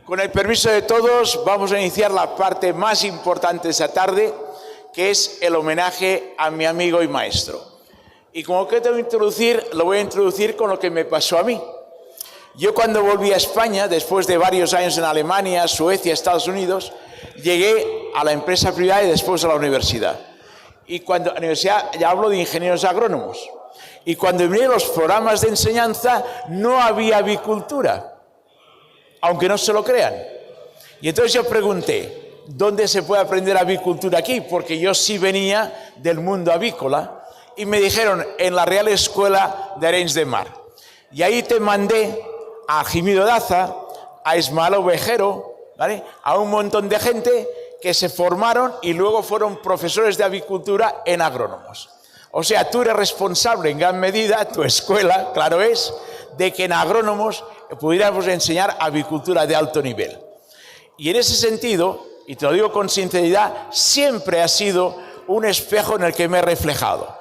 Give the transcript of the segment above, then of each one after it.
Con el permiso de todos, vamos a iniciar la parte más importante de esta tarde, que es el homenaje a mi amigo y maestro. Y como que tengo que introducir, lo voy a introducir con lo que me pasó a mí. Yo cuando volví a España, después de varios años en Alemania, Suecia, Estados Unidos, llegué a la empresa privada y después a la universidad. Y cuando a la universidad, ya hablo de ingenieros agrónomos. Y cuando vinieron los programas de enseñanza, no había avicultura, aunque no se lo crean. Y entonces yo pregunté, ¿dónde se puede aprender avicultura aquí? Porque yo sí venía del mundo avícola. Y me dijeron, en la Real Escuela de Arenys de Mar. Y ahí te mandé a Jimido Daza, a Ismael Ovejero, ¿vale?, a un montón de gente que se formaron y luego fueron profesores de avicultura en agrónomos. O sea, tú eres responsable en gran medida, tu escuela, claro es, de que en agrónomos pudiéramos enseñar avicultura de alto nivel. Y en ese sentido, y te lo digo con sinceridad, siempre ha sido un espejo en el que me he reflejado.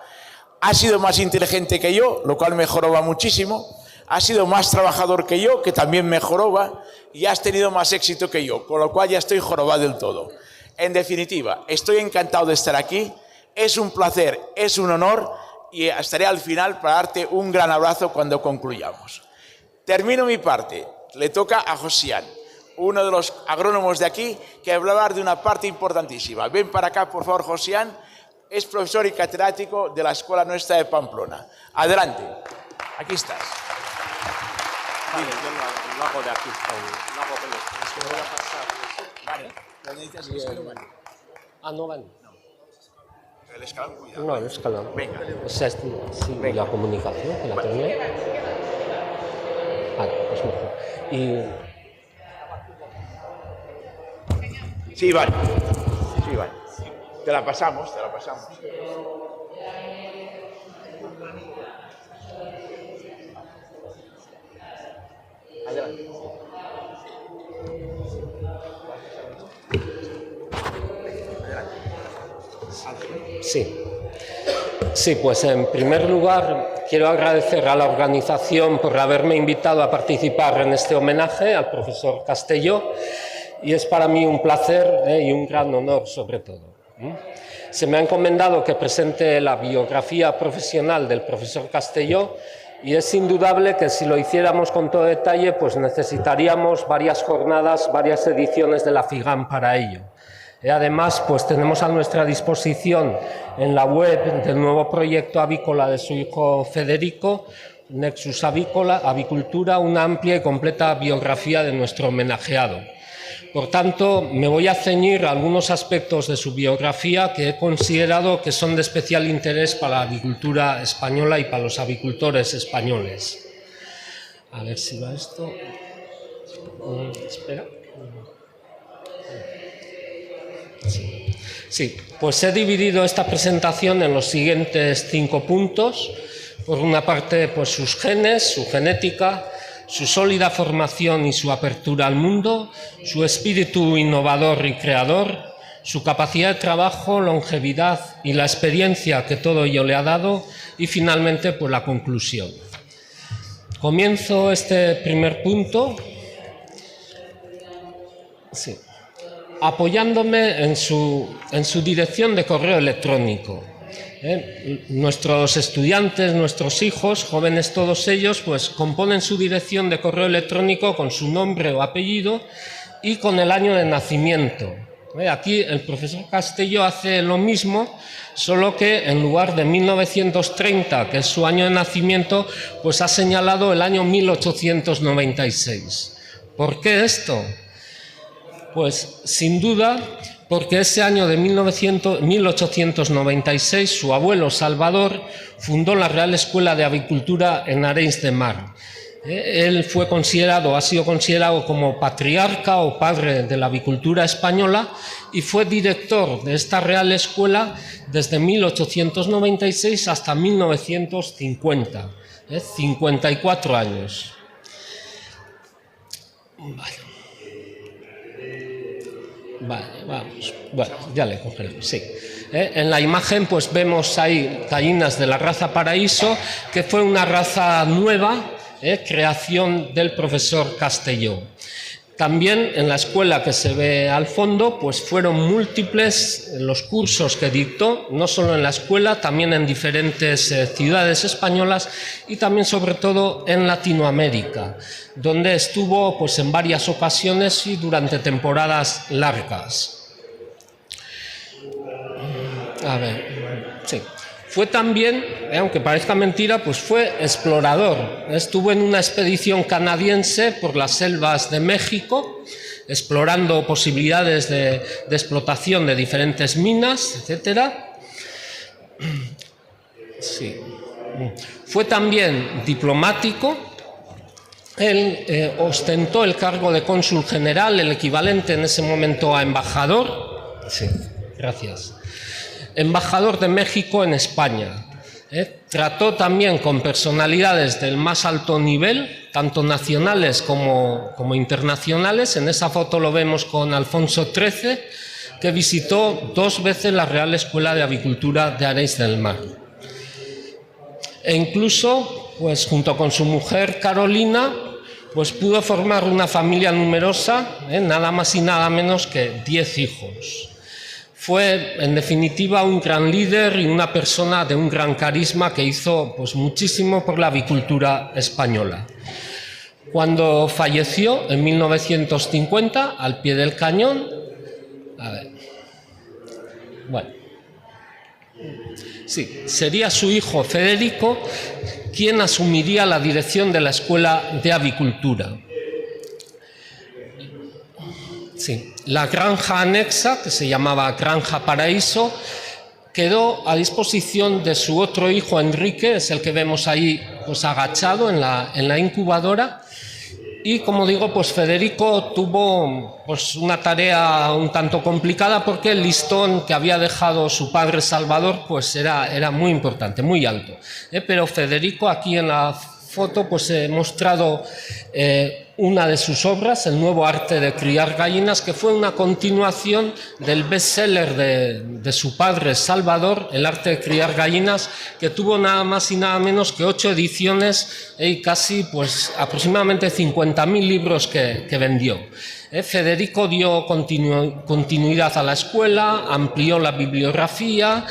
Has sido más inteligente que yo, lo cual me joroba muchísimo. Has sido más trabajador que yo, que también me joroba. Y has tenido más éxito que yo, con lo cual ya estoy jorobado del todo. En definitiva, estoy encantado de estar aquí. Es un placer, es un honor. Y estaré al final para darte un gran abrazo cuando concluyamos. Termino mi parte. Le toca a Josian, uno de los agrónomos de aquí, que va a hablar de una parte importantísima. Ven para acá, por favor, Josian. Es profesor y catedrático de la escuela nuestra de Pamplona. Adelante. Aquí estás. Vale, yo lo hago de aquí. Lo hago con esto. Es que voy a pasar. Vale. ¿Dónde dices que escalón van? Ah, no van. El escalón, cuidado. No, el escalón. Venga. Esa es sí, la comunicación, que la tenía. Vale, pues mejor. Y... Sí, vale. Sí, vale. Te la pasamos, te la pasamos. Adelante. Sí, pues en primer lugar quiero agradecer a la organización por haberme invitado a participar en este homenaje al profesor Castelló, y es para mí un placer y un gran honor sobre todo. Se me ha encomendado que presente la biografía profesional del profesor Castelló, y es indudable que si lo hiciéramos con todo detalle, pues necesitaríamos varias jornadas, varias ediciones de la FIGAM para ello. Además, pues tenemos a nuestra disposición en la web del nuevo proyecto avícola de su hijo Federico, Nexus Avicultura, una amplia y completa biografía de nuestro homenajeado. Por tanto, me voy a ceñir a algunos aspectos de su biografía que he considerado que son de especial interés para la avicultura española y para los avicultores españoles. A ver si va esto. Espera. Sí, pues he dividido esta presentación en los siguientes 5 puntos. Por una parte, pues sus genes, su genética, su sólida formación y su apertura al mundo, su espíritu innovador y creador, su capacidad de trabajo, longevidad y la experiencia que todo ello le ha dado, y finalmente pues la conclusión. Comienzo este primer punto apoyándome en su dirección de correo electrónico. Nuestros estudiantes, nuestros hijos, jóvenes todos ellos, pues componen su dirección de correo electrónico con su nombre o apellido y con el año de nacimiento. Aquí el profesor Castelló hace lo mismo, solo que en lugar de 1930, que es su año de nacimiento, pues ha señalado el año 1896. ¿Por qué esto? Pues sin duda porque ese año de 1896 su abuelo Salvador fundó la Real Escuela de Avicultura en Arenys de Mar. Él ha sido considerado como patriarca o padre de la avicultura española, y fue director de esta Real Escuela desde 1896 hasta 1950, 54 años. Vale, vamos. Bueno, ya le cogeremos, sí. En la imagen pues vemos ahí gallinas de la raza Paraíso, que fue una raza nueva, creación del profesor Castelló. También en la escuela que se ve al fondo, pues fueron múltiples los cursos que dictó, no solo en la escuela, también en diferentes ciudades españolas y también sobre todo en Latinoamérica, donde estuvo pues en varias ocasiones y durante temporadas largas. A ver, sí. Fue también, aunque parezca mentira, pues fue explorador. Estuvo en una expedición canadiense por las selvas de México, explorando posibilidades de explotación de diferentes minas, etc. Sí. Fue también diplomático. Él ostentó el cargo de cónsul general, el equivalente en ese momento a embajador. Sí, gracias. Embajador de México en España. Trató también con personalidades del más alto nivel, tanto nacionales como internacionales. En esa foto lo vemos con Alfonso XIII, que visitó 2 veces la Real Escuela de Avicultura de Arenys del Mar. E incluso, pues junto con su mujer Carolina, pues pudo formar una familia numerosa, nada más y nada menos que 10 hijos. Fue, en definitiva, un gran líder y una persona de un gran carisma que hizo pues, muchísimo por la avicultura española. Cuando falleció, en 1950, al pie del cañón, sí, sería su hijo Federico quien asumiría la dirección de la Escuela de Avicultura. Sí. La granja anexa, que se llamaba Granja Paraíso, quedó a disposición de su otro hijo Enrique, es el que vemos ahí pues, agachado en la incubadora. Y como digo, pues Federico tuvo pues, una tarea un tanto complicada porque el listón que había dejado su padre Salvador pues, era muy importante, muy alto. Pero Federico, aquí en la foto, pues he mostrado una de sus obras, El nuevo arte de criar gallinas, que fue una continuación del bestseller de su padre Salvador, El arte de criar gallinas, que tuvo nada más y nada menos que 8 ediciones y casi pues aproximadamente 50.000 libros que vendió. Federico dio continuidad a la escuela, amplió la bibliografía,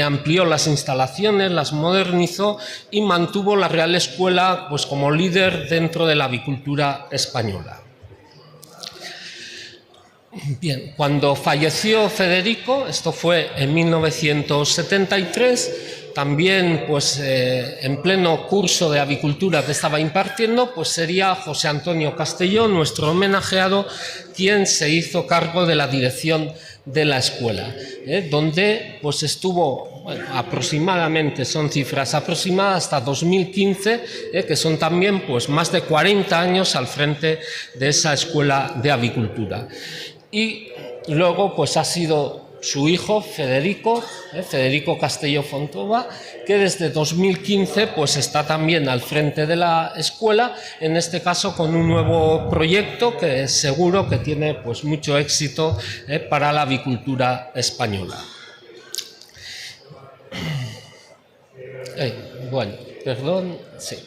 amplió las instalaciones, las modernizó y mantuvo la Real Escuela pues, como líder dentro de la avicultura española. Bien, cuando falleció Federico, esto fue en 1973, también pues, en pleno curso de avicultura que estaba impartiendo, pues sería José Antonio Castelló, nuestro homenajeado, quien se hizo cargo de la dirección de la escuela, donde pues, estuvo aproximadamente, son cifras aproximadas, hasta 2015, que son también pues, más de 40 años al frente de esa escuela de avicultura. Y luego pues, ha sido su hijo Federico Castelló Fontova, que desde 2015 pues, está también al frente de la escuela, en este caso con un nuevo proyecto que seguro que tiene pues, mucho éxito para la avicultura española. Bueno, perdón, sí.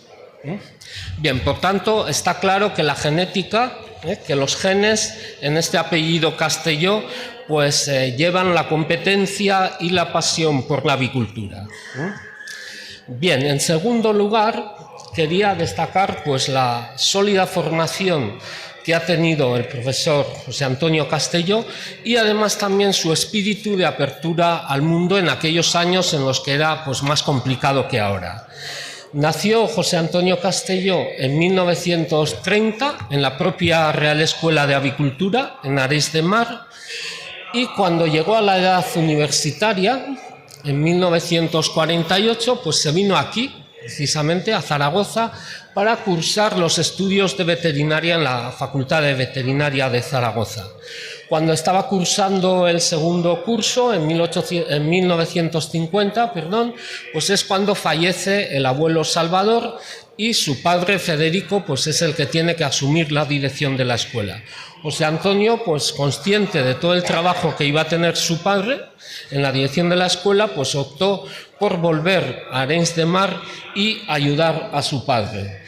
Bien, por tanto, está claro que la genética, que los genes en este apellido Castelló, pues llevan la competencia y la pasión por la avicultura. Bien, en segundo lugar, quería destacar pues, la sólida formación que ha tenido el profesor José Antonio Castelló y además también su espíritu de apertura al mundo en aquellos años en los que era pues, más complicado que ahora. Nació José Antonio Castelló en 1930 en la propia Real Escuela de Avicultura en Arenys de Mar, y cuando llegó a la edad universitaria, en 1948, pues se vino aquí, precisamente a Zaragoza, para cursar los estudios de veterinaria en la Facultad de Veterinaria de Zaragoza. Cuando estaba cursando el segundo curso, en 1950, pues es cuando fallece el abuelo Salvador y su padre Federico pues es el que tiene que asumir la dirección de la escuela. José Antonio, pues consciente de todo el trabajo que iba a tener su padre en la dirección de la escuela, pues optó por volver a Arenys de Mar y ayudar a su padre.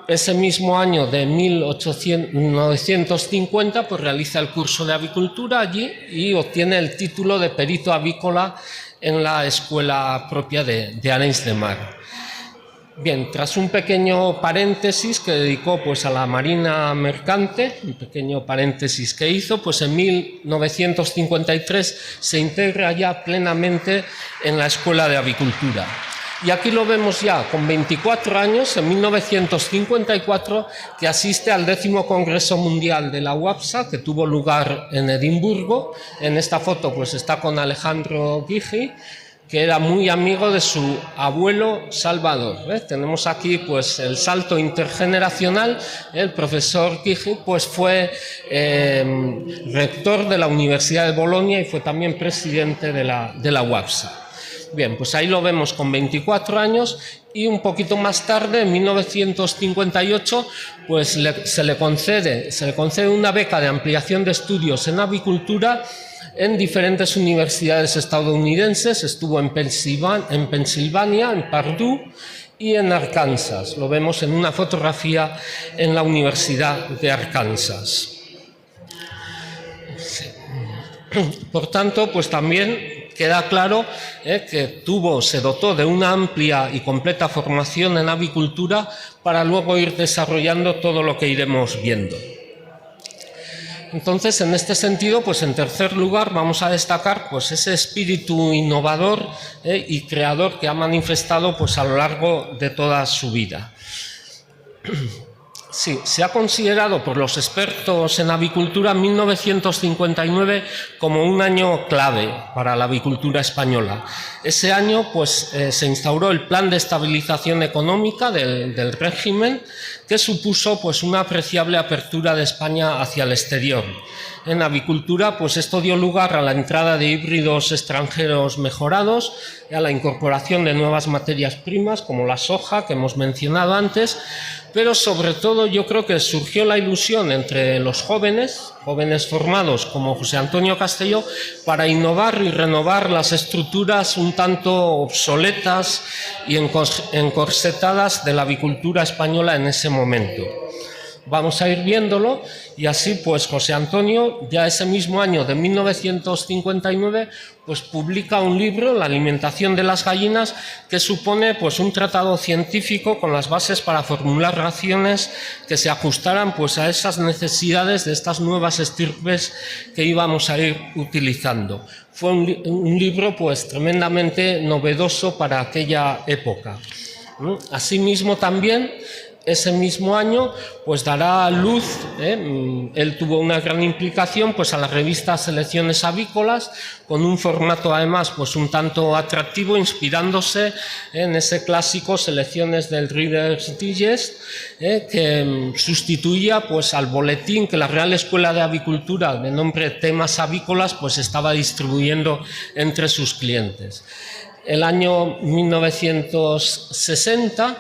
ese mismo año de 1950 pues realiza el curso de avicultura allí y obtiene el título de perito avícola en la escuela propia de Arenys de Mar. Bien, tras un pequeño paréntesis que dedicó pues a la marina mercante, un pequeño paréntesis que hizo, pues en 1953 se integra ya plenamente en la Escuela de Avicultura. Y aquí lo vemos ya con 24 años, en 1954, que asiste al 10º Congreso Mundial de la UAPSA, que tuvo lugar en Edimburgo. En esta foto pues está con Alejandro Guigi, que era muy amigo de su abuelo Salvador. Tenemos aquí pues el salto intergeneracional. El profesor Guigi pues fue rector de la Universidad de Bolonia y fue también presidente de la UAPSA. Bien, pues ahí lo vemos con 24 años y un poquito más tarde, en 1958, pues se le concede una beca de ampliación de estudios en avicultura en diferentes universidades estadounidenses. Estuvo en Pensilvania, en Purdue y en Arkansas. Lo vemos en una fotografía en la Universidad de Arkansas. Sí. Por tanto, pues también queda claro que se dotó de una amplia y completa formación en avicultura para luego ir desarrollando todo lo que iremos viendo. Entonces, en este sentido, pues en tercer lugar vamos a destacar pues ese espíritu innovador y creador que ha manifestado pues a lo largo de toda su vida. Sí, se ha considerado por los expertos en avicultura 1959 como un año clave para la avicultura española. Ese año pues, se instauró el Plan de Estabilización Económica del régimen, que supuso pues, una apreciable apertura de España hacia el exterior. En avicultura, pues esto dio lugar a la entrada de híbridos extranjeros mejorados, y a la incorporación de nuevas materias primas como la soja que hemos mencionado antes, pero sobre todo yo creo que surgió la ilusión entre los jóvenes formados como José Antonio Castelló, para innovar y renovar las estructuras un tanto obsoletas y encorsetadas de la avicultura española en ese momento. Vamos a ir viéndolo y así pues José Antonio ya ese mismo año de 1959 pues publica un libro, La alimentación de las gallinas, que supone pues un tratado científico con las bases para formular raciones que se ajustaran pues a esas necesidades de estas nuevas estirpes que íbamos a ir utilizando. Fue un libro pues tremendamente novedoso para aquella época. Asimismo también ese mismo año pues dará a luz, él tuvo una gran implicación pues a la revista Selecciones Avícolas, con un formato además pues un tanto atractivo, inspirándose en ese clásico Selecciones del Reader's Digest, que sustituía pues al boletín que la Real Escuela de Avicultura, de nombre Temas Avícolas, pues estaba distribuyendo entre sus clientes. El año 1960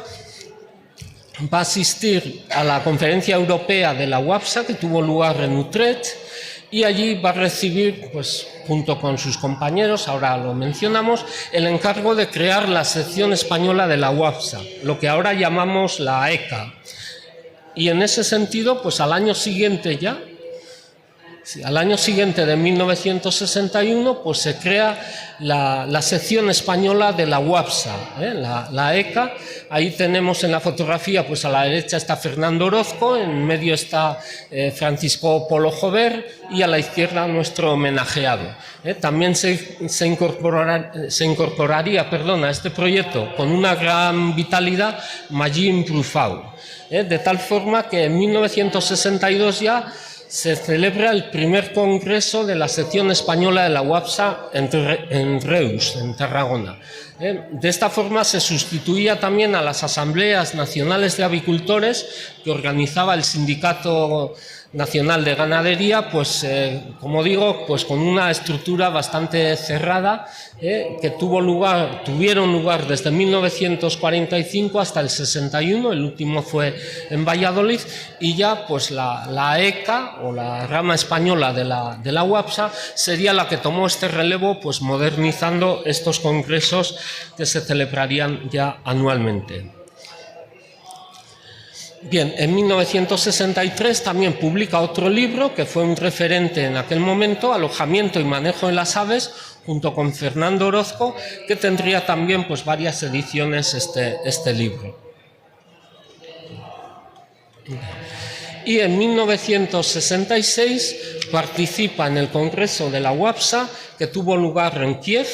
va a asistir a la Conferencia Europea de la UAPSA, que tuvo lugar en Utrecht, y allí va a recibir, pues, junto con sus compañeros, ahora lo mencionamos, el encargo de crear la sección española de la UAPSA, lo que ahora llamamos la ECA. Y en ese sentido, pues al año siguiente ya, al año siguiente de 1961, pues se crea la sección española de la UAPSA, la ECA. Ahí tenemos en la fotografía, pues a la derecha está Fernando Orozco, en medio está Francisco Polo Jover y a la izquierda nuestro homenajeado. También se incorporaría a este proyecto con una gran vitalidad Magín Brufau, de tal forma que en 1962 ya se celebra el primer congreso de la sección española de la UAPSA en Reus, en Tarragona. De esta forma se sustituía también a las asambleas nacionales de avicultores que organizaba el Sindicato Nacional de Ganadería, pues como digo, pues con una estructura bastante cerrada, que tuvieron lugar desde 1945 hasta el 61, el último fue en Valladolid, y ya pues la ECA o la rama española de la UAPSA sería la que tomó este relevo, pues modernizando estos congresos que se celebrarían ya anualmente. Bien, en 1963 también publica otro libro que fue un referente en aquel momento, Alojamiento y manejo de las aves, junto con Fernando Orozco, que tendría también pues varias ediciones este libro. Y en 1966 participa en el Congreso de la UAPSA, que tuvo lugar en Kiev,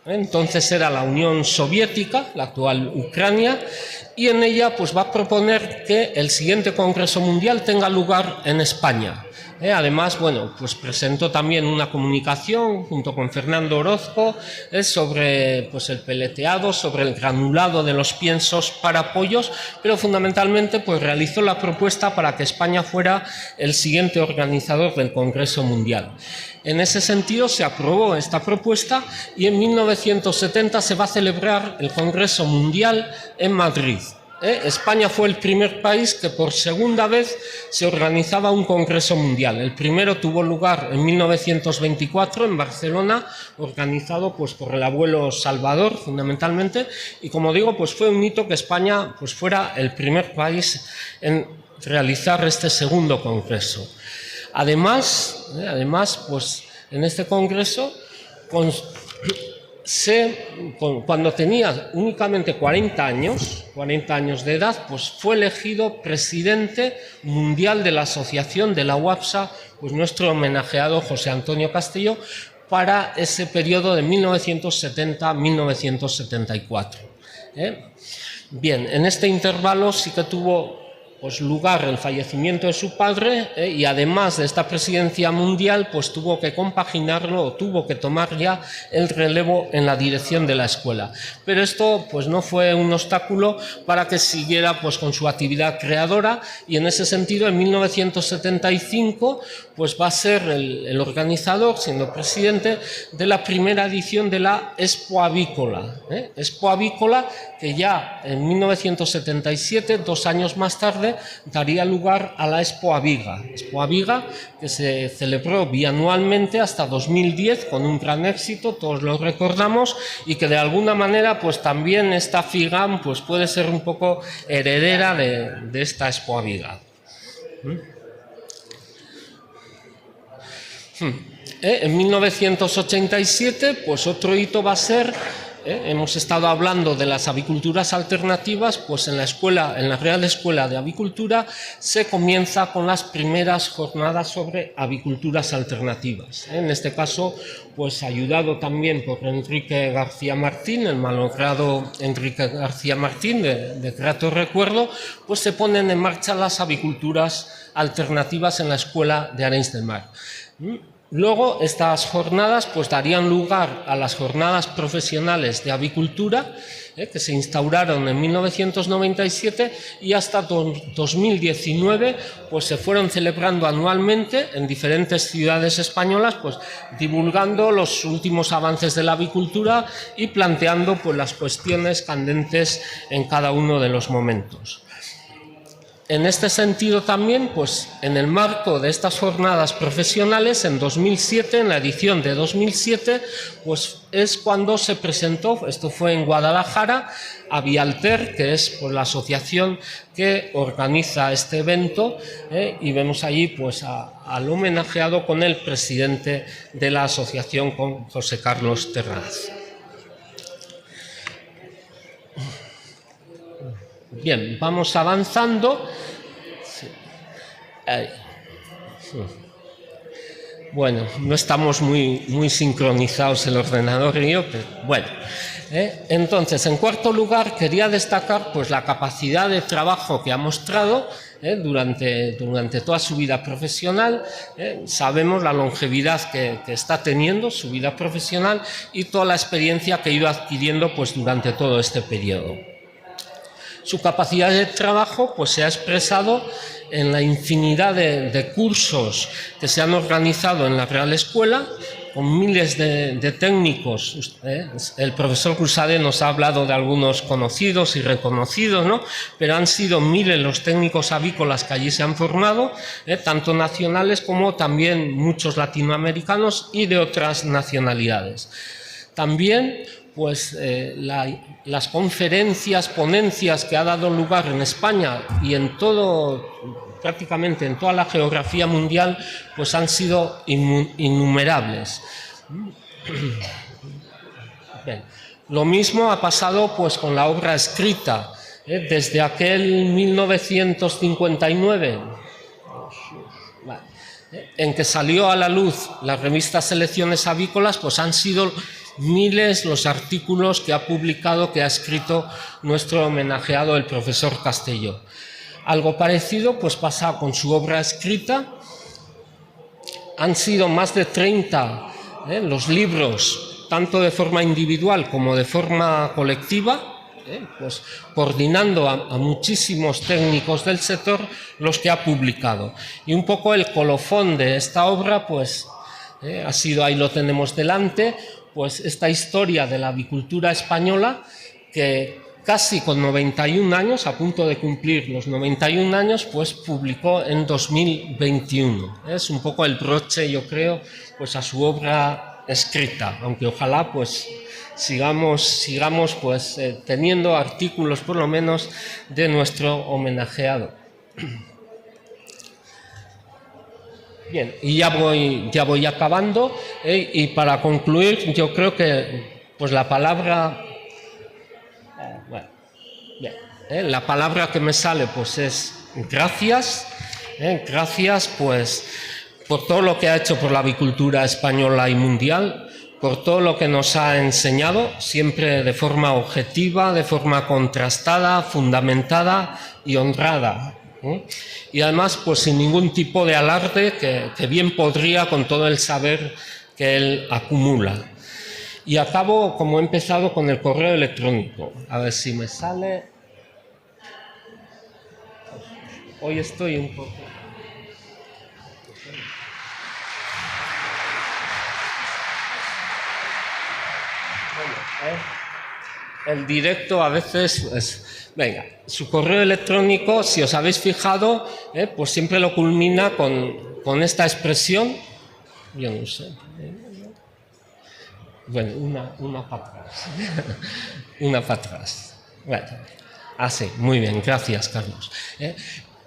entonces era la Unión Soviética, la actual Ucrania, y en ella pues va a proponer que el siguiente Congreso Mundial tenga lugar en España. Además, bueno, pues presentó también una comunicación junto con Fernando Orozco sobre pues, el peleteado, sobre el granulado de los piensos para pollos, pero fundamentalmente pues, realizó la propuesta para que España fuera el siguiente organizador del Congreso Mundial. En ese sentido se aprobó esta propuesta y en 1970 se va a celebrar el Congreso Mundial en Madrid. España fue el primer país que por segunda vez se organizaba un Congreso Mundial. El primero tuvo lugar en 1924 en Barcelona, organizado pues, por el abuelo Salvador fundamentalmente, y como digo, pues fue un hito que España pues, fuera el primer país en realizar este segundo congreso. Además, pues, en este congreso cuando tenía únicamente 40 años de edad, pues fue elegido presidente mundial de la asociación de la UAPSA, pues nuestro homenajeado José Antonio Castelló, para ese periodo de 1970-1974. Bien, en este intervalo sí que tuvo pues lugar el fallecimiento de su padre y además de esta presidencia mundial pues tuvo que compaginarlo o tuvo que tomar ya el relevo en la dirección de la escuela. Pero esto pues no fue un obstáculo para que siguiera pues con su actividad creadora y en ese sentido en 1975 pues va a ser el organizador, siendo presidente, de la primera edición de la Expo Avícola. Expo Avícola que ya en 1977, 2 años más tarde, daría lugar a la Expo Aviga. Expo Aviga que se celebró bianualmente hasta 2010 con un gran éxito, todos lo recordamos, y que de alguna manera pues también esta FIGAM pues puede ser un poco heredera de esta Expo Aviga. En 1987 pues otro hito va a ser hemos estado hablando de las aviculturas alternativas, pues en la Real Escuela de Avicultura se comienza con las primeras jornadas sobre aviculturas alternativas. En este caso, pues ayudado también por Enrique García Martín, el malogrado Enrique García Martín, de grato recuerdo, pues se ponen en marcha las aviculturas alternativas en la Escuela de Arenys de Mar. Luego, estas jornadas pues, darían lugar a las jornadas profesionales de avicultura, que se instauraron en 1997 y hasta 2019 pues, se fueron celebrando anualmente en diferentes ciudades españolas, pues, divulgando los últimos avances de la avicultura y planteando pues, las cuestiones candentes en cada uno de los momentos. En este sentido también, pues en el marco de estas jornadas profesionales, en 2007, en la edición de 2007, pues es cuando se presentó, esto fue en Guadalajara, Avialter, que es pues, la asociación que organiza este evento, y vemos allí pues al homenajeado con el presidente de la asociación, con José Carlos Terraz. Bien, vamos avanzando. Bueno, no estamos muy sincronizados el ordenador y yo, pero bueno. Entonces, en cuarto lugar, quería destacar pues, la capacidad de trabajo que ha mostrado durante toda su vida profesional. Sabemos la longevidad que está teniendo su vida profesional y toda la experiencia que ha ido adquiriendo pues, durante todo este periodo. Su capacidad de trabajo pues, se ha expresado en la infinidad de cursos que se han organizado en la Real Escuela, con miles de técnicos. El profesor Cruzade nos ha hablado de algunos conocidos y reconocidos, ¿no? Pero han sido miles los técnicos avícolas que allí se han formado, tanto nacionales como también muchos latinoamericanos y de otras nacionalidades. También pues las conferencias, ponencias que ha dado lugar en España y en todo, prácticamente en toda la geografía mundial, pues han sido innumerables. Bien. Lo mismo ha pasado pues con la obra escrita, desde aquel 1959, en que salió a la luz la revista Selecciones Avícolas, pues han sido miles los artículos que ha publicado, que ha escrito nuestro homenajeado, el profesor Castelló. Algo parecido pues pasa con su obra escrita. Han sido más de 30 los libros, tanto de forma individual como de forma colectiva, pues coordinando a muchísimos técnicos del sector, los que ha publicado. Y un poco el colofón de esta obra pues ha sido, ahí lo tenemos delante, pues esta historia de la avicultura española, que casi con 91 años, a punto de cumplir los 91 años, pues publicó en 2021. Es un poco el broche, yo creo, pues a su obra escrita, aunque ojalá pues sigamos pues teniendo artículos por lo menos de nuestro homenajeado. Bien, y ya voy acabando, y para concluir yo creo que pues la palabra la palabra que me sale pues es gracias, gracias pues por todo lo que ha hecho por la avicultura española y mundial, por todo lo que nos ha enseñado, siempre de forma objetiva, de forma contrastada, fundamentada y honrada. Y además pues sin ningún tipo de alarde, que bien podría con todo el saber que él acumula. Y acabo como he empezado con el correo electrónico. A ver si me sale. Hoy estoy un poco. El directo a veces es... Venga, su correo electrónico, si os habéis fijado, pues siempre lo culmina con esta expresión. Yo no sé. Bueno, una para atrás. Una para atrás. Bueno, así, muy bien, gracias, Carlos.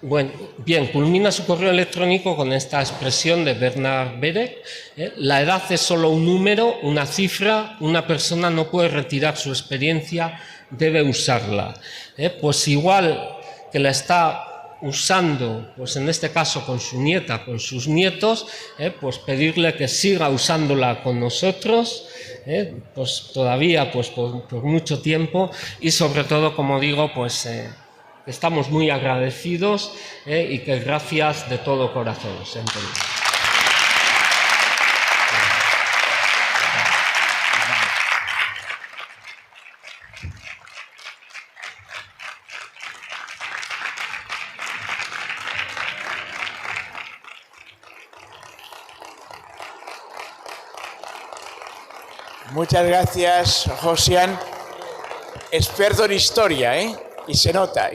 Bueno, bien, culmina su correo electrónico con esta expresión de Bernard Baruch. La edad es solo un número, una cifra, una persona no puede retirar su experiencia, debe usarla. Pues igual que la está usando, pues en este caso con su nieta, con sus nietos, pues pedirle que siga usándola con nosotros, pues todavía pues por mucho tiempo, y sobre todo, como digo, pues estamos muy agradecidos, y que gracias de todo corazón. Muchas gracias, Josian. Experto en historia, Y se nota,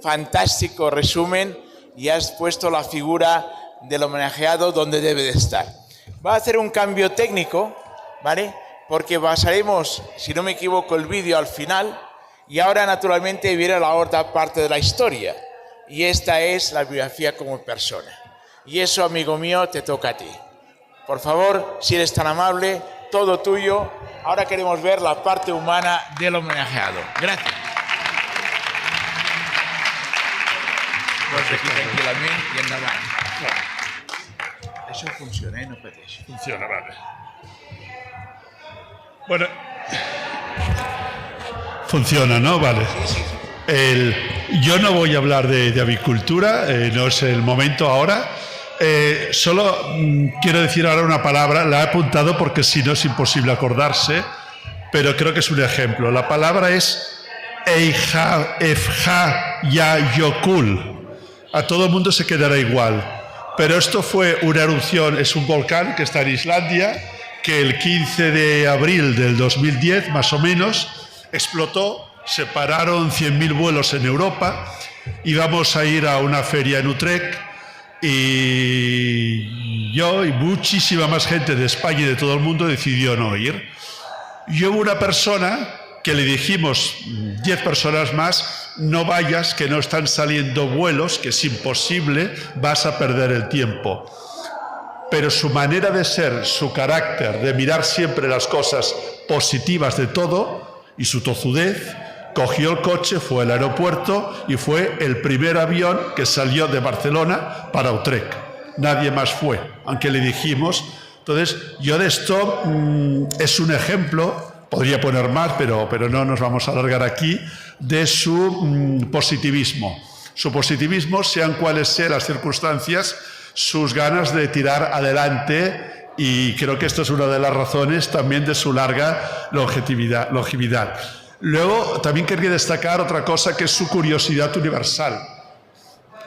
Fantástico resumen, y has puesto la figura del homenajeado donde debe de estar. Va a hacer un cambio técnico, ¿vale? Porque pasaremos, si no me equivoco, el vídeo al final, y ahora naturalmente viene la otra parte de la historia, y esta es la biografía como persona. Y eso, amigo mío, te toca a ti. Por favor, si eres tan amable, todo tuyo. Ahora queremos ver la parte humana del homenajeado. Gracias. Pues aquí tranquilamente y endavant. Eso funciona, no pateix. Funciona, vale. Bueno, funciona, ¿no? Vale. Yo no voy a hablar de avicultura, no es el momento ahora. Solo quiero decir ahora una palabra, la he apuntado porque si no es imposible acordarse, pero creo que es un ejemplo. La palabra es Eyjafjallajökull. A todo el mundo se quedará igual, pero esto fue una erupción, es un volcán que está en Islandia, que el 15 de abril del 2010, más o menos, explotó, se pararon 100.000 vuelos en Europa, íbamos a ir a una feria en Utrecht, y yo y muchísima más gente de España y de todo el mundo decidió no ir. Y hubo una persona que le dijimos, 10 personas más, no vayas, que no están saliendo vuelos, que es imposible, vas a perder el tiempo. Pero su manera de ser, su carácter, de mirar siempre las cosas positivas de todo y su tozudez, cogió el coche, fue al aeropuerto y fue el primer avión que salió de Barcelona para Utrecht. Nadie más fue, aunque le dijimos. Entonces, yo de esto es un ejemplo, podría poner más, pero no nos vamos a alargar aquí, de su positivismo. Su positivismo, sean cuales sean las circunstancias, sus ganas de tirar adelante, y creo que esto es una de las razones también de su larga longevidad. Luego, también quería destacar otra cosa, que es su curiosidad universal.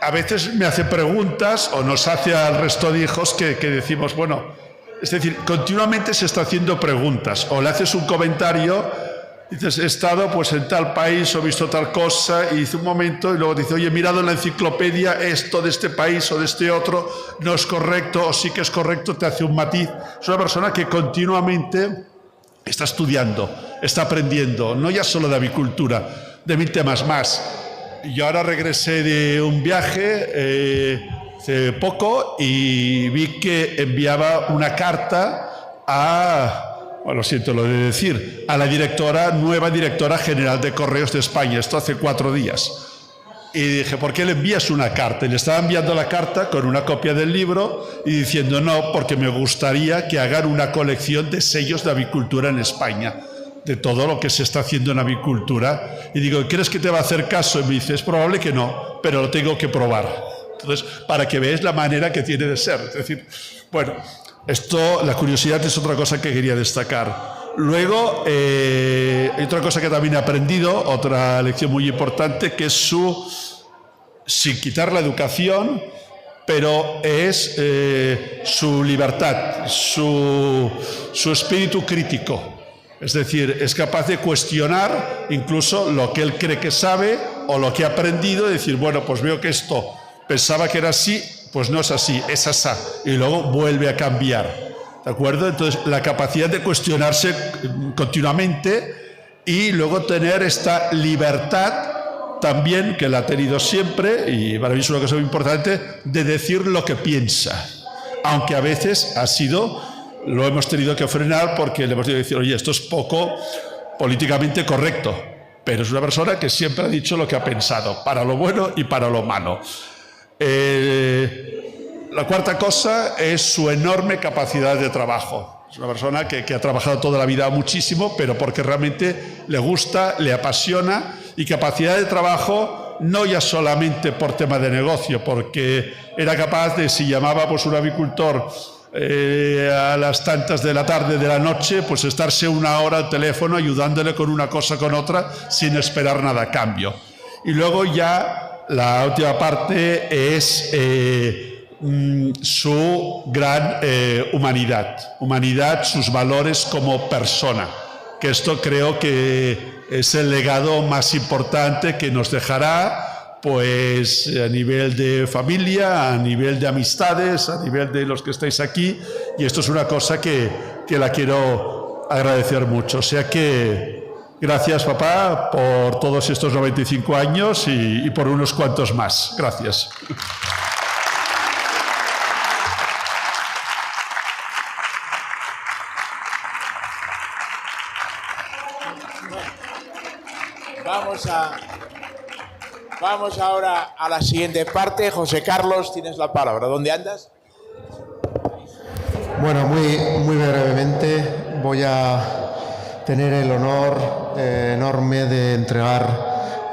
A veces me hace preguntas, o nos hace al resto de hijos, que decimos, bueno, es decir, continuamente se está haciendo preguntas, o le haces un comentario, dices, he estado pues en tal país, o he visto tal cosa, y dice un momento, y luego dice, oye, he mirado en la enciclopedia esto de este país o de este otro, no es correcto, o sí que es correcto, te hace un matiz. Es una persona que continuamente está estudiando, está aprendiendo, no ya solo de avicultura, de 1000 temas más. Yo ahora regresé de un viaje hace poco y vi que enviaba una carta bueno, lo siento lo de decir, a la nueva directora general de Correos de España, esto hace 4 días. Y dije, ¿por qué le envías una carta? Y le estaba enviando la carta con una copia del libro y diciendo, no, porque me gustaría que hagan una colección de sellos de avicultura en España, de todo lo que se está haciendo en avicultura. Y digo, ¿crees que te va a hacer caso? Y me dice, es probable que no, pero lo tengo que probar. Entonces, para que veáis la manera que tiene de ser. Es decir, bueno, la curiosidad es otra cosa que quería destacar. Luego, hay otra cosa que también he aprendido, otra lección muy importante, que es sin quitar la educación, pero es su libertad, su espíritu crítico. Es decir, es capaz de cuestionar incluso lo que él cree que sabe o lo que ha aprendido, y decir, bueno, pues veo que esto pensaba que era así, pues no es así, es asá, y luego vuelve a cambiar. ¿De acuerdo? Entonces, la capacidad de cuestionarse continuamente y luego tener esta libertad también, que la ha tenido siempre, y para mí es una cosa muy importante, de decir lo que piensa. Aunque a veces lo hemos tenido que frenar porque le hemos tenido que decir, oye, esto es poco políticamente correcto. Pero es una persona que siempre ha dicho lo que ha pensado, para lo bueno y para lo malo. La cuarta cosa es su enorme capacidad de trabajo. Es una persona que ha trabajado toda la vida muchísimo, pero porque realmente le gusta, le apasiona, y capacidad de trabajo no ya solamente por tema de negocio, porque era capaz de, si llamaba pues un avicultor a las tantas de la tarde, de la noche, pues estarse 1 hora al teléfono ayudándole con una cosa, con otra, sin esperar nada a cambio. Y luego ya la última parte es su gran humanidad, sus valores como persona, que esto creo que es el legado más importante que nos dejará, pues a nivel de familia, a nivel de amistades, a nivel de los que estáis aquí, y esto es una cosa que la quiero agradecer mucho. O sea que gracias, papá, por todos estos 95 años y por unos cuantos más. Gracias. Vamos ahora a la siguiente parte. José Carlos, tienes la palabra. ¿Dónde andas? Bueno, muy brevemente voy a tener el honor enorme de entregar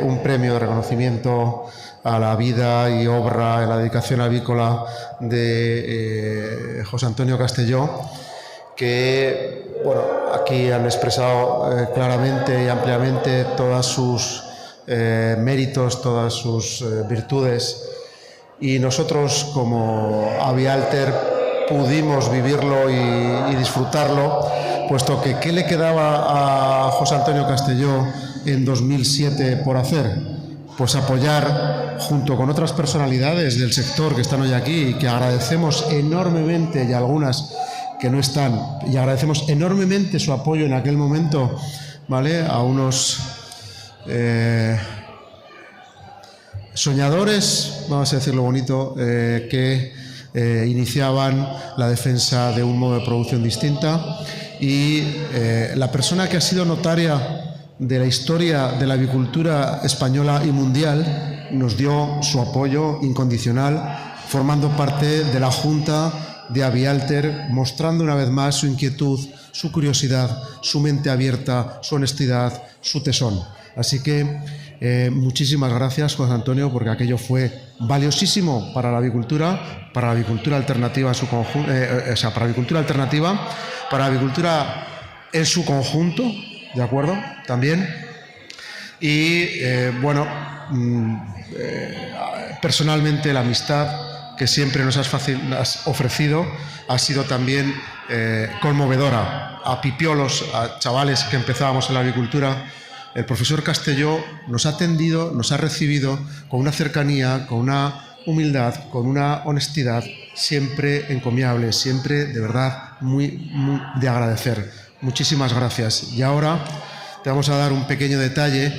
un premio de reconocimiento a la vida y obra en la dedicación avícola de José Antonio Castelló, que, bueno, aquí han expresado claramente y ampliamente todas sus méritos, todas sus virtudes, y nosotros como Avialter pudimos vivirlo y disfrutarlo, puesto que ¿qué le quedaba a José Antonio Castelló en 2007 por hacer? Pues apoyar, junto con otras personalidades del sector que están hoy aquí y que agradecemos enormemente, y algunas que no están. Y agradecemos enormemente su apoyo en aquel momento, ¿vale? A unos soñadores, vamos a decirlo bonito, que iniciaban la defensa de un modo de producción distinta, y la persona que ha sido notaria de la historia de la avicultura española y mundial nos dio su apoyo incondicional, formando parte de la Junta de Avialter, mostrando una vez más su inquietud, su curiosidad, su mente abierta, su honestidad, su tesón. Así que muchísimas gracias, José Antonio, porque aquello fue valiosísimo para la avicultura alternativa en su conjunto, para la avicultura alternativa, para la avicultura en su conjunto, ¿de acuerdo? También. Y personalmente la amistad que siempre nos has ofrecido ha sido también conmovedora. A pipiolos, a chavales que empezábamos en la avicultura, el profesor Castelló nos ha atendido, nos ha recibido con una cercanía, con una humildad, con una honestidad siempre encomiable, siempre de verdad muy de agradecer. Muchísimas gracias. Y ahora te vamos a dar un pequeño detalle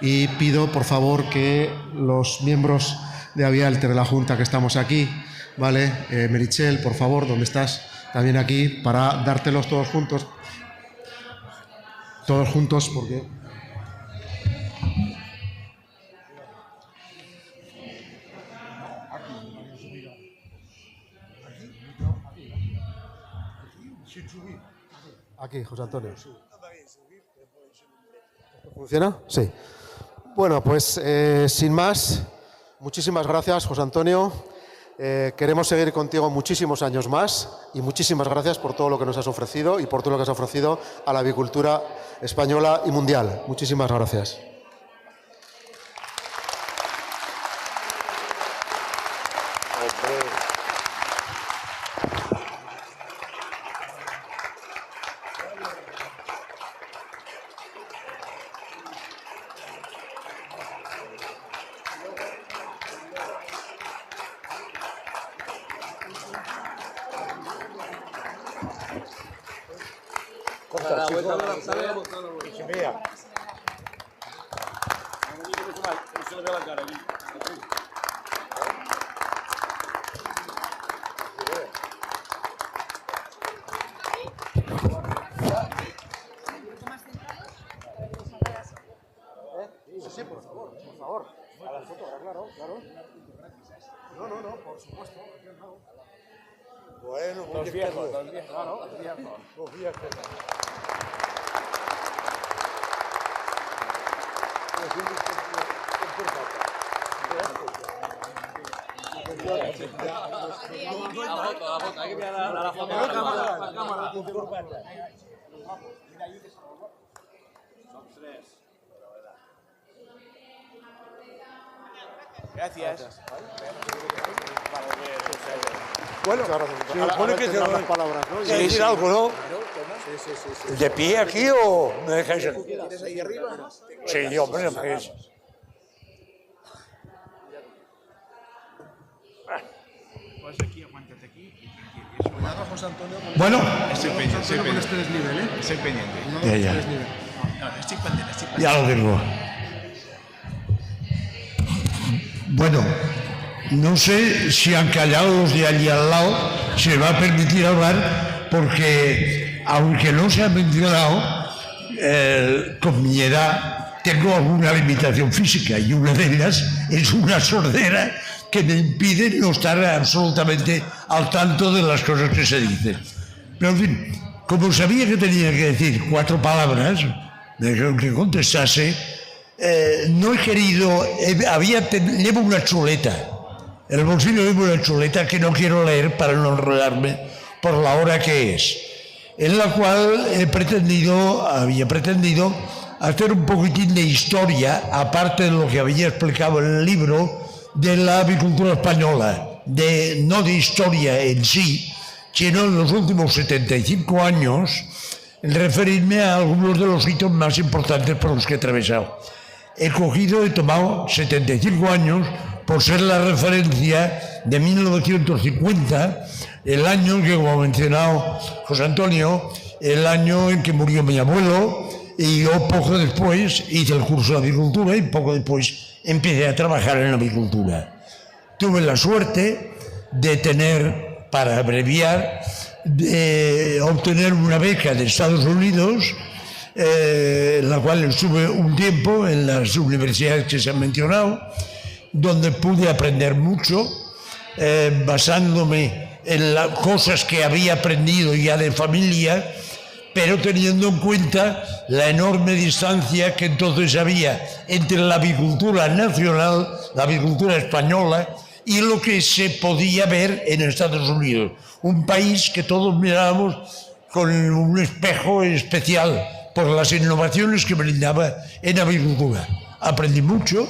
y pido por favor que los miembros de Avialter de la Junta que estamos aquí, ¿vale? Merichel, por favor, ¿dónde estás? También aquí, para dártelos todos juntos. Todos juntos, porque... Aquí, José Antonio. ¿Funciona? Sí. Bueno, pues sin más, muchísimas gracias, José Antonio. Queremos seguir contigo muchísimos años más y muchísimas gracias por todo lo que nos has ofrecido y por todo lo que has ofrecido a la avicultura española y mundial. Muchísimas gracias. Sí, por favor. A la foto, claro. No, por supuesto. Bueno, los viejos, claro, los viejos. La foto, hay que mirar la foto. La cámara. Son tres. Gracias. Bueno, se supone que te las palabras, ¿no? Sí, decir algo, ¿no? Sí. ¿De pie aquí o me dejáis aquí? ¿Quieres ahí arriba? Sí, hombre, me dejáis. Pues aquí, aguántate aquí. Cuidado, José Antonio. Bueno, Estoy pendiente. Con este desnivel, ¿eh? Estoy pendiente. ya. No, estoy pendiente. Ya lo tengo. Bueno, no sé si han callado los de allí al lado, se va a permitir hablar, porque aunque no se ha mencionado, con mi edad tengo alguna limitación física y una de ellas es una sordera que me impide no estar absolutamente al tanto de las cosas que se dicen. Pero en fin, como sabía que tenía que decir 4 palabras, me dijeron que contestase, no he querido, llevo una chuleta, en el bolsillo llevo una chuleta que no quiero leer para no enredarme por la hora que es, en la cual había pretendido hacer un poquitín de historia, aparte de lo que había explicado en el libro, de la avicultura española, no de historia en sí, sino en los últimos 75 años, referirme a algunos de los hitos más importantes por los que he atravesado. He tomado 75 años por ser la referencia de 1950, el año en que, como ha mencionado José Antonio, el año en que murió mi abuelo, y yo poco después hice el curso de avicultura y poco después empecé a trabajar en la avicultura. Tuve la suerte de tener, para abreviar, de obtener una beca de Estados Unidos, la cual estuve un tiempo en las universidades que se han mencionado, donde pude aprender mucho, basándome en las cosas que había aprendido ya de familia, pero teniendo en cuenta la enorme distancia que entonces había entre la avicultura nacional, la avicultura española, y lo que se podía ver en Estados Unidos, un país que todos mirábamos con un espejo especial por las innovaciones que brindaba en avicultura. Aprendí mucho,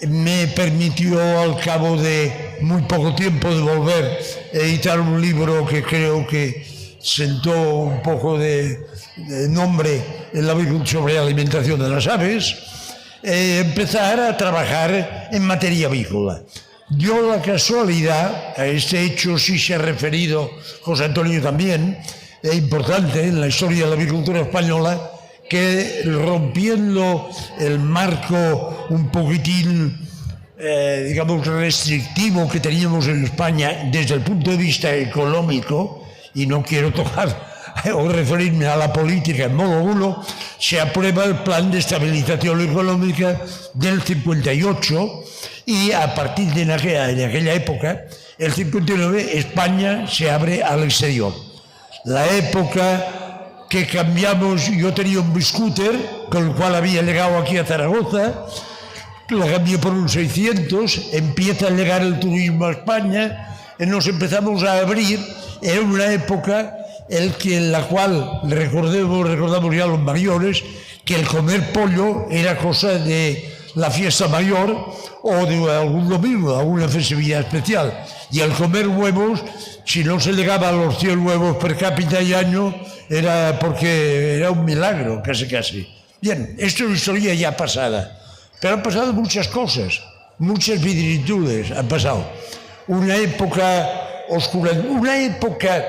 me permitió al cabo de muy poco tiempo de volver a editar un libro que creo que sentó un poco de nombre en la avicultura sobre alimentación de las aves, empezar a trabajar en materia avícola. Dio la casualidad, a este hecho sí se ha referido José Antonio también, es importante en la historia de la avicultura española, que rompiendo el marco un poquitín, digamos, restrictivo que teníamos en España desde el punto de vista económico, y no quiero tocar o referirme a la política en modo uno, se aprueba el Plan de Estabilización Económica del 58 y a partir de aquella época, el 59, España se abre al exterior. La época que cambiamos, yo tenía un scooter con el cual había llegado aquí a Zaragoza, lo cambié por un 600, empieza a llegar el turismo a España, nos empezamos a abrir. Era una época en la cual recordamos ya los mayores que el comer pollo era cosa de la fiesta mayor o de algún domingo, alguna festividad especial. Y el comer huevos, si no se llegaba a los 100 huevos per cápita y año, era porque era un milagro, casi. Bien, esto es una historia ya pasada, pero han pasado muchas cosas, muchas vicisitudes han pasado. Una época oscura, una época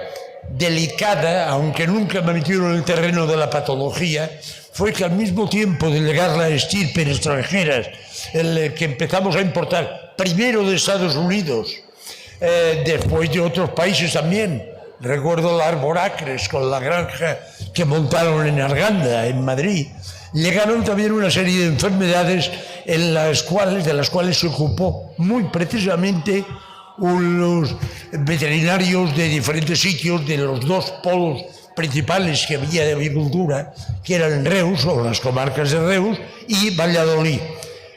delicada, aunque nunca me metieron en el terreno de la patología, fue que al mismo tiempo de llegar las estirpes extranjeras, que empezamos a importar primero de Estados Unidos, después de otros países también. Recuerdo las Arboracres con la granja que montaron en Arganda, en Madrid. Llegaron también una serie de enfermedades de las cuales se ocupó muy precisamente unos veterinarios de diferentes sitios de los dos polos principales que había de avicultura, que eran Reus, o las comarcas de Reus, y Valladolid,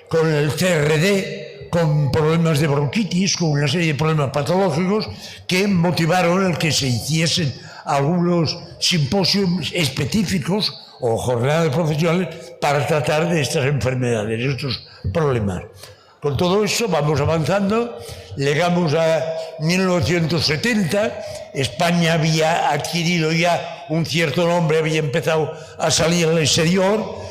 con el CRD, con problemas de bronquitis, con una serie de problemas patológicos que motivaron el que se hiciesen algunos simposios específicos o jornadas profesionales para tratar de estas enfermedades, de estos problemas. Con todo eso vamos avanzando, llegamos a 1970, España había adquirido ya un cierto nombre, había empezado a salir al exterior.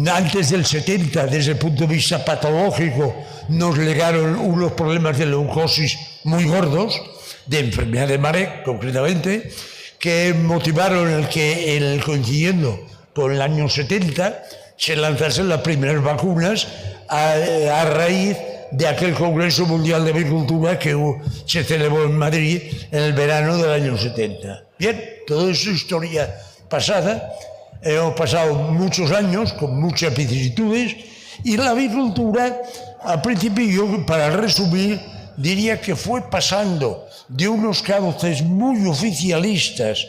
Antes del 70, desde el punto de vista patológico, nos llegaron unos problemas de leucosis muy gordos, de enfermedad de Marek concretamente, que motivaron el que, coincidiendo con el año 70, se lanzasen las primeras vacunas a raíz de aquel Congreso Mundial de Avicultura que se celebró en Madrid en el verano del año 70. Bien, toda esa historia pasada, hemos pasado muchos años con muchas vicisitudes y la avicultura, al principio, yo, para resumir, diría que fue pasando de unos cauces muy oficialistas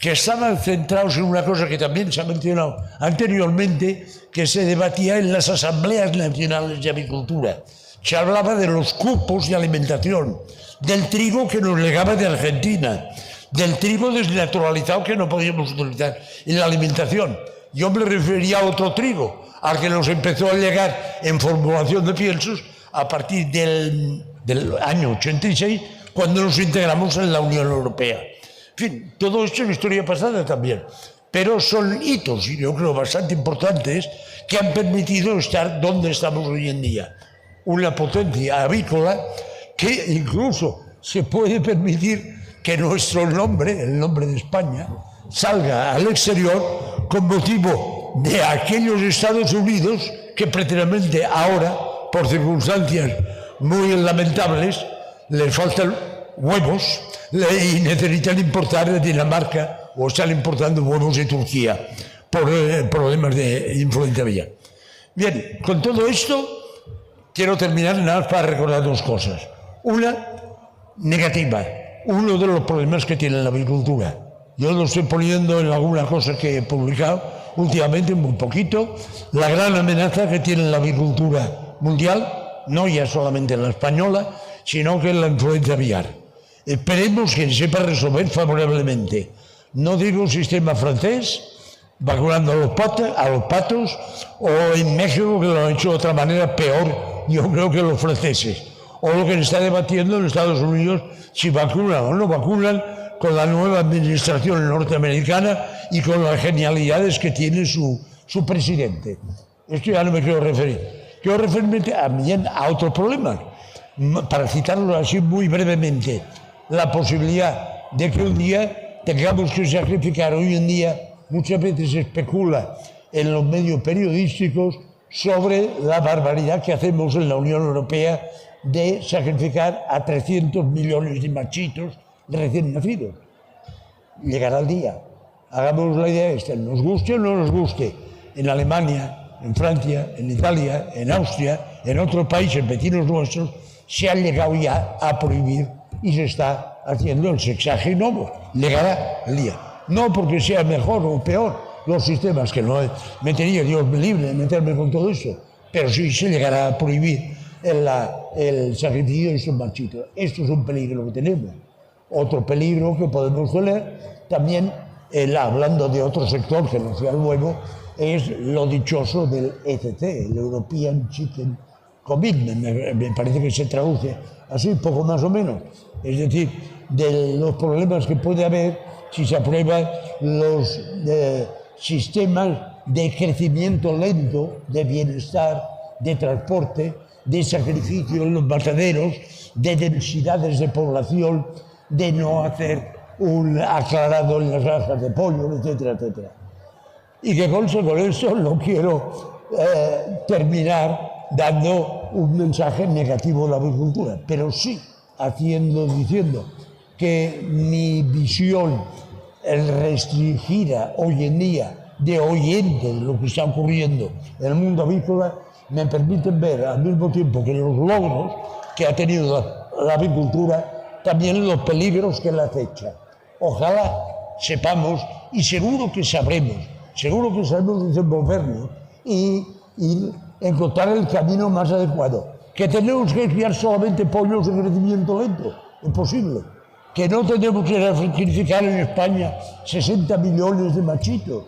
que estaban centrados en una cosa que también se ha mencionado anteriormente, que se debatía en las asambleas nacionales de avicultura. Se hablaba de los cupos de alimentación, del trigo que nos llegaba de Argentina, del trigo desnaturalizado que no podíamos utilizar en la alimentación. Yo me refería a otro trigo, al que nos empezó a llegar en formulación de piensos a partir del año 86, cuando nos integramos en la Unión Europea. En fin, todo esto es una historia pasada también, pero son hitos, y yo creo bastante importantes, que han permitido estar donde estamos hoy en día. una potencia avícola que incluso se puede permitir que nuestro nombre, el nombre de España, salga al exterior con motivo de aquellos Estados Unidos que precisamente ahora, por circunstancias muy lamentables, les faltan huevos y necesitan importar de Dinamarca o están importando huevos de Turquía por problemas de influencia aviar. Bien, con todo esto quiero terminar nada más para recordar dos cosas. Una, negativa. Uno de los problemas que tiene la agricultura. Yo lo estoy poniendo en alguna cosa que he publicado últimamente, muy poquito, la gran amenaza que tiene la agricultura mundial, no ya solamente la española, sino que la influencia aviar. Esperemos que sepa resolver favorablemente. No digo sistema francés, vacunando a los patos, o en México, que lo han hecho de otra manera peor, yo creo que los franceses. O lo que se está debatiendo en Estados Unidos, si vacunan o no vacunan, con la nueva administración norteamericana y con las genialidades que tiene su presidente. Esto ya no me quiero referir. Quiero referirme también a otro problema, para citarlo así muy brevemente. La posibilidad de que un día tengamos que sacrificar, hoy en día muchas veces se especula en los medios periodísticos sobre la barbaridad que hacemos en la Unión Europea de sacrificar a 300 millones de machitos recién nacidos. Llegará el día. Hagamos la idea esta, nos guste o no nos guste. En Alemania, en Francia, en Italia, en Austria, en otros países vecinos nuestros, se ha llegado ya a prohibir y se está haciendo el sexaje novo. Llegará el día. No porque sea mejor o peor los sistemas, que no me tenía Dios me libre de meterme con todo eso, pero sí se llegará a prohibir el sacrificio de esos machitos. Esto es un peligro que tenemos. Otro peligro que podemos tener, también hablando de otro sector que no sea el huevo, es lo dichoso del ECC, el European Chicken Commitment, me parece que se traduce así, poco más o menos. Es decir, de los problemas que puede haber si se aprueban los sistemas de crecimiento lento, de bienestar, de transporte, de sacrificio en los mataderos, de densidades de población, de no hacer un aclarado en las granjas de pollo, etcétera, etcétera. Y que con eso no quiero terminar dando un mensaje negativo de la agricultura, pero sí diciendo que mi visión restringida hoy en día de oyente de lo que está ocurriendo en el mundo avícola me permiten ver al mismo tiempo que los logros que ha tenido la avicultura, también los peligros que la acecha. Ojalá sepamos, y seguro que sabremos desenvolvernos y encontrar el camino más adecuado. Que tenemos que criar solamente pollos de crecimiento lento, es posible. Que no tenemos que sacrificar en España 60 millones de machitos,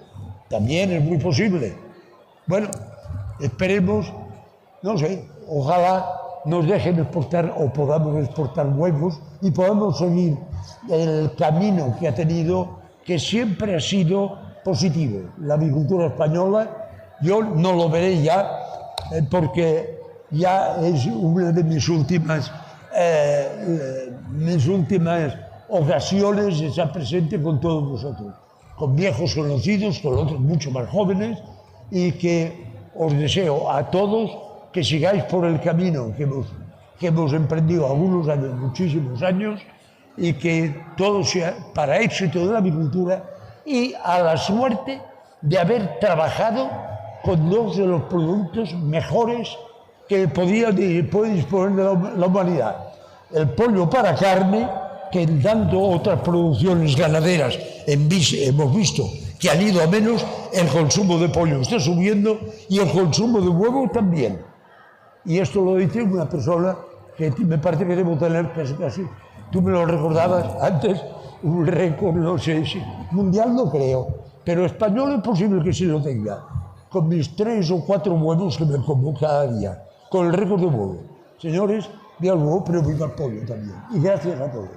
también es muy posible. Bueno, esperemos, no sé, ojalá nos dejen exportar o podamos exportar huevos y podamos seguir el camino que ha tenido, que siempre ha sido positivo. La agricultura española, yo no lo veré ya, porque ya es una de mis últimas ocasiones de estar presente con todos vosotros, con viejos conocidos, con otros mucho más jóvenes, y que os deseo a todos que sigáis por el camino que hemos emprendido algunos años, muchísimos años, y que todo sea para éxito de la agricultura y a la suerte de haber trabajado con dos de los productos mejores que puede disponer de la humanidad. El pollo para carne, que en tanto otras producciones ganaderas hemos visto que han ido a menos, el consumo de pollo está subiendo y el consumo de huevo también. Y esto lo dice una persona que me parece que debo tener casi, tú me lo recordabas antes, un récord, no sé si mundial no creo, pero español es posible que sí lo tenga, con mis 3 o 4 huevos que me como cada día, con el récord de huevo. Señores, viva el huevo, pero viva el pollo también. Y gracias a todos.